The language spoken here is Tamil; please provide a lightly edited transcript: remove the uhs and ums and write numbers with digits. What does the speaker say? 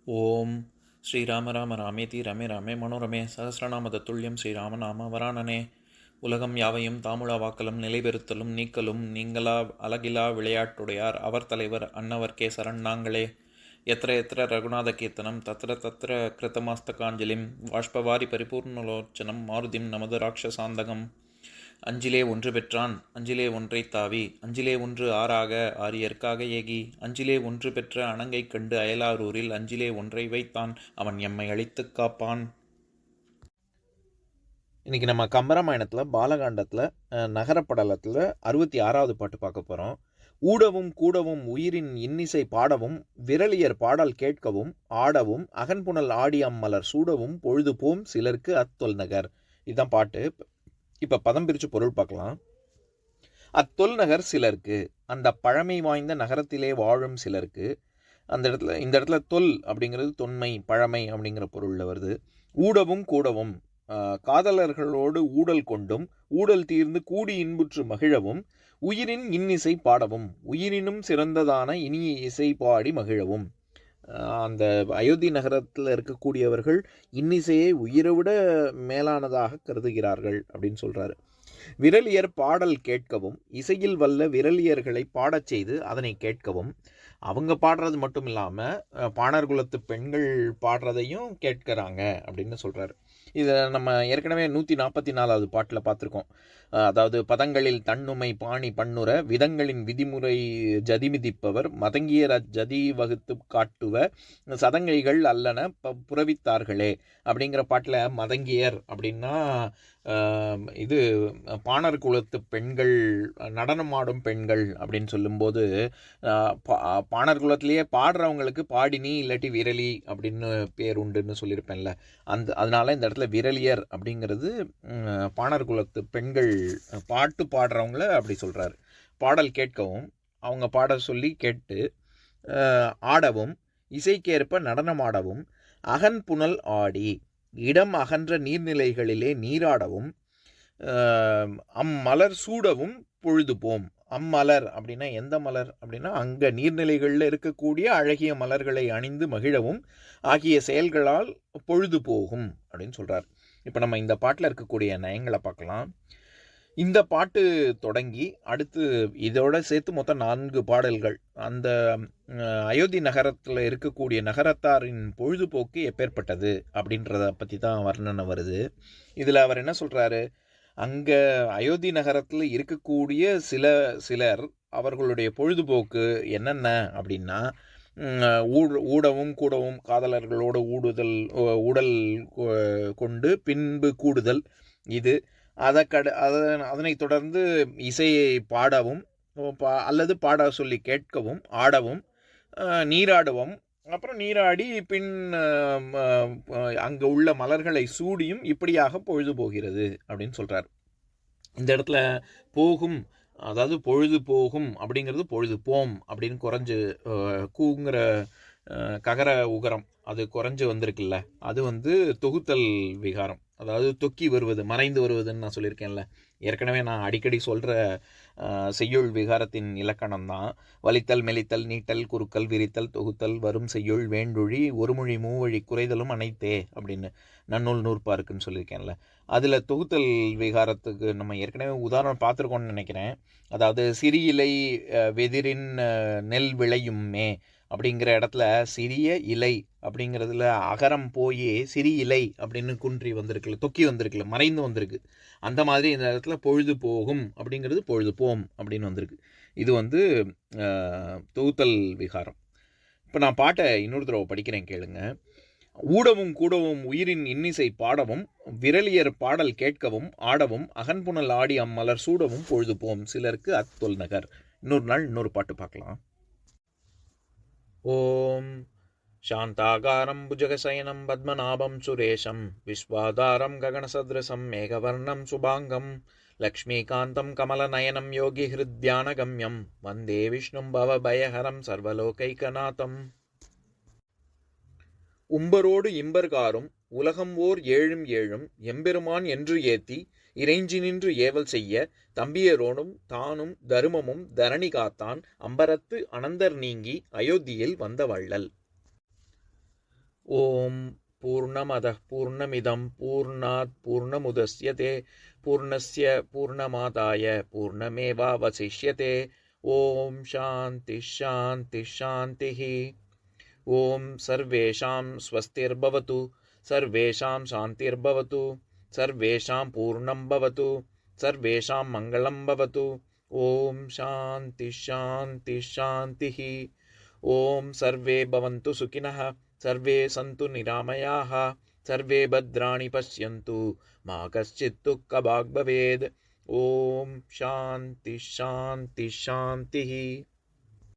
ஓம் ஸ்ரீராம ராம ராமேதி ரமே ராமே மனோரமே சகசிரநாம தத்துல்யம் ஸ்ரீராம நாம வராணனே. உலகம் யாவையும் தாமுழா வாக்கலும் நிலைபெறுத்தலும் நீக்கலும் நீங்களா அழகிலா விளையாட்டுடையார் அவர் தலைவர் அன்னவர்க்கே சரண் நாங்களே. எத்திர எத்திர ரகுநாத கீர்த்தனம் தத்திர தத்திர கிருத்தமாஸ்தகாஞ்சலிம் வாஷ்பவாரி பரிபூர்ணலோச்சனம் மாருதிம் நமது ராட்சசாந்தகம். அஞ்சிலே ஒன்று பெற்றான் அஞ்சிலே ஒன்றைத் தாவி அஞ்சிலே ஒன்று ஆறாக ஆரியர்க்காக ஏகி அஞ்சிலே ஒன்று பெற்ற அணங்கைக் கண்டு அயலாரூரில் அஞ்சிலே ஒன்றை வைத்தான் அவன் எம்மை அழித்துக் காப்பான். இன்றைக்கி நம்ம கம்பராமாயணத்தில் பாலகாண்டத்தில் நகரப்படலத்தில் 66வது பாட்டு பார்க்க போகிறோம். ஊடவும் கூடவும் உயிரின் இன்னிசை பாடவும் விரலியர் பாடல் கேட்கவும் ஆடவும் அகன்புணல் ஆடி அம்மலர் சூடவும் பொழுது போம் சிலருக்கு அத்தொல் நகர். இதுதான் பாட்டு. இப்போ பதம் பிரித்து பொருள் பார்க்கலாம். அத்தொல் நகர் சிலருக்கு, அந்த பழமை வாய்ந்த நகரத்திலே வாழும் சிலருக்கு. இந்த இடத்துல தொல் அப்படிங்கிறது தொன்மை பழமை அப்படிங்கிற பொருளில் வருது. ஊடவும் கூடவும், காதலர்களோடு ஊடல் கொண்டும் ஊடல் தீர்ந்து கூடி இன்புற்று மகிழவும் உயிரின் இன்னிசை பாடவும் உயிரினும் சிறந்ததான இனிய இசை பாடி மகிழவும். அந்த அயோத்தி நகரத்தில் இருக்கக்கூடியவர்கள் இன்னிசையை உயிரை விட மேலானதாக கருதுகிறார்கள் அப்படின்னு சொல்கிறாரு. விரலியர் பாடல் கேட்கவும், இசையில் வல்ல விரலியர்களை பாடச் செய்து அதனை கேட்கவும், அவங்க பாடுறது மட்டும் இல்லாமல் பாணர் குலத்து பெண்கள் பாடுறதையும் கேட்குறாங்க அப்படின்னு சொல்கிறாரு. இதை நம்ம ஏற்கனவே 144வது பாட்டில் பார்த்துருக்கோம். அதாவது பதங்களில் தன்னுமை பாணி பண்ணுற விதங்களின் விதிமுறை ஜதிமிதிப்பவர் மதங்கியர் அஜதி வகுத்து காட்டுவ சதங்கைகள் அல்லன புறவித்தார்களே அப்படிங்கிற பாட்டில் மதங்கியர் அப்படின்னா இது பாணர் குலத்து பெண்கள், நடனமாடும் பெண்கள் அப்படின்னு சொல்லும்போது பாணர் குலத்திலேயே பாடுறவங்களுக்கு பாடினி இல்லாட்டி விரலி அப்படின்னு பேர் உண்டுன்னு சொல்லியிருப்பேன்ல. அதனால இந்த இடத்துல விரலியர் அப்படிங்கிறது பாணர் குலத்து பெண்கள் பாட்டு பாடுறவங்கள அப்படி சொல்கிறாரு. பாடல் கேட்கவும், அவங்க பாட சொல்லி கேட்டு ஆடவும், இசைக்கேற்ப நடனமாடவும், அகன் புனல் ஆடி இடம் அகன்ற நீர்நிலைகளிலே நீராடவும், அம்மலர் சூடவும் பொழுது போம். அம்மலர் அப்படின்னா எந்த மலர் அப்படின்னா அங்கே நீர்நிலைகளில் இருக்கக்கூடிய அழகிய மலர்களை அணிந்து மகிழவும் ஆகிய செயல்களால் பொழுது போகும் அப்படின்னு சொல்கிறார். இப்போ நம்ம இந்த பாட்டில் இருக்கக்கூடிய நயங்களை பார்க்கலாம். இந்த பாட்டு தொடங்கி அடுத்து இதோட சேர்த்து மொத்தம் 4 பாடல்கள் அந்த அயோத்தி நகரத்தில் இருக்கக்கூடிய நகரத்தாரின் பொழுதுபோக்கு எப்பேற்பட்டது அப்படின்றத பற்றி தான் வர்ணனை வருது. இதில் அவர் என்ன சொல்கிறாரு, அங்கே அயோத்தி நகரத்தில் இருக்கக்கூடிய சிலர் அவர்களுடைய பொழுதுபோக்கு என்னென்ன அப்படின்னா ஊடவும் கூடவும், காதலர்களோடு ஊடல் கொண்டு பின்பு கூடுதல், இது அதனை தொடர்ந்து இசையை பாடவும் அல்லது பாட சொல்லி கேட்கவும் ஆடவும் நீராடவும், அப்புறம் நீராடி பின் அங்கே உள்ள மலர்களை சூடியும் இப்படியாக பொழுது போகிறது அப்படின்னு சொல்கிறார். இந்த இடத்துல போகும், அதாவது பொழுது போகும் அப்படிங்கிறது பொழுது போம் அப்படின்னு குறைஞ்சு கூங்கிற ககர உகரம் அது குறைஞ்சு வந்திருக்குல்ல, அது தொகுத்தல் விகாரம், அதாவது தொக்கி வருவது, மறைந்து வருவதுன்னு நான் சொல்லியிருக்கேன்ல. ஏற்கனவே நான் அடிக்கடி சொல்கிற செய்யுள் விகாரத்தின் இலக்கணம் தான் வலித்தல் மெலித்தல் நீட்டல் குறுக்கல் விரித்தல் தொகுத்தல் வரும் செய்யுள் வேண்டுழி ஒருமொழி மூவழி குறைதலும் அனைத்தே அப்படின்னு நன்னூல் நூற்பாருக்குன்னு சொல்லியிருக்கேன்ல. அதில் தொகுத்தல் விகாரத்துக்கு நம்ம ஏற்கனவே உதாரணம் பார்த்துருக்கோன்னு நினைக்கிறேன். அதாவது சிறியிலை வெதிரின் நெல் விளையுமே அப்படிங்கிற இடத்துல சிறிய இலை அப்படிங்கிறதுல அகரம் போய் சிறி இலை அப்படின்னு குன்றி வந்திருக்குல்ல, தொக்கி வந்திருக்குல்ல, மறைந்து வந்திருக்கு. அந்த மாதிரி இந்த இடத்துல பொழுது போகும் அப்படிங்கிறது பொழுது போம் அப்படின்னு வந்திருக்கு. இது தொகுத்தல் விகாரம். இப்போ நான் பாட்டை இன்னொரு தடவை படிக்கிறேன், கேளுங்க. ஊடவும் கூடவும் உயிரின் இன்னிசை பாடவும் விரலியர் பாடல் கேட்கவும் ஆடவும் அகன்புணல் ஆடி அம்மலர் சூடவும் பொழுது போம் சிலருக்கு அத்தொல் நகர். இன்னொரு நாள் இன்னொரு பாட்டு பார்க்கலாம். ஓம் சாந்தாகாரம் புஜகசயனம் பத்மநாபம் சுரேஷம் விஸ்வாதாரம் ககனசத்ரசம் மேகவர்ணம் சுபாங்கம் லக்ஷ்மீகாந்தம் கமலநயனம் யோகி ஹிருத்யானகம்யம் வந்தே விஷ்ணும் பவபயஹரம் சர்வலோகைகநாதம். உம்பரோடு இம்பர்காரும் உலகம் ஓர் ஏழும் ஏழும் எம்பெருமான் என்று ஏத்தி இறைஞ்சி நின்று ஏவல் செய்ய தம்பியரோனும் தானும் தருமமும் தரணி காத்தான் அம்பரத்து அனந்தர் நீங்கி அயோத்தியில் வந்த வள்ளல். ஓம் பூர்ணமதः பூர்ணமிதம் பூர்ணாத் பூர்ணமுதஸ்யதே பூர்ணஸ்ய பூர்ணமாதாய பூர்ணமேவாவசிஷ்யதே. ஓம் சாந்தி ஷாந்தி ஷாந்திः. ஓம் சர்வேஷாம் ஸ்வஸ்திர்பவது சர்வேஷாம் சாந்திர்பவது சர்வேஷாம் பூர்ணம் பவது சர்வேஷாம் மங்களம் பவது. ஓம் சாந்தி ஷாந்தி ஷாந்திः. ஓம் சர்வே பவந்து சுகினः சர்வே சந்து நிராமயாः சர்வே பத்ராணி பஷ்யந்து மா கஷ்சித் துக்கபாக் பவேத். ஓம் சாந்தி ஷாந்தி ஷாந்திः.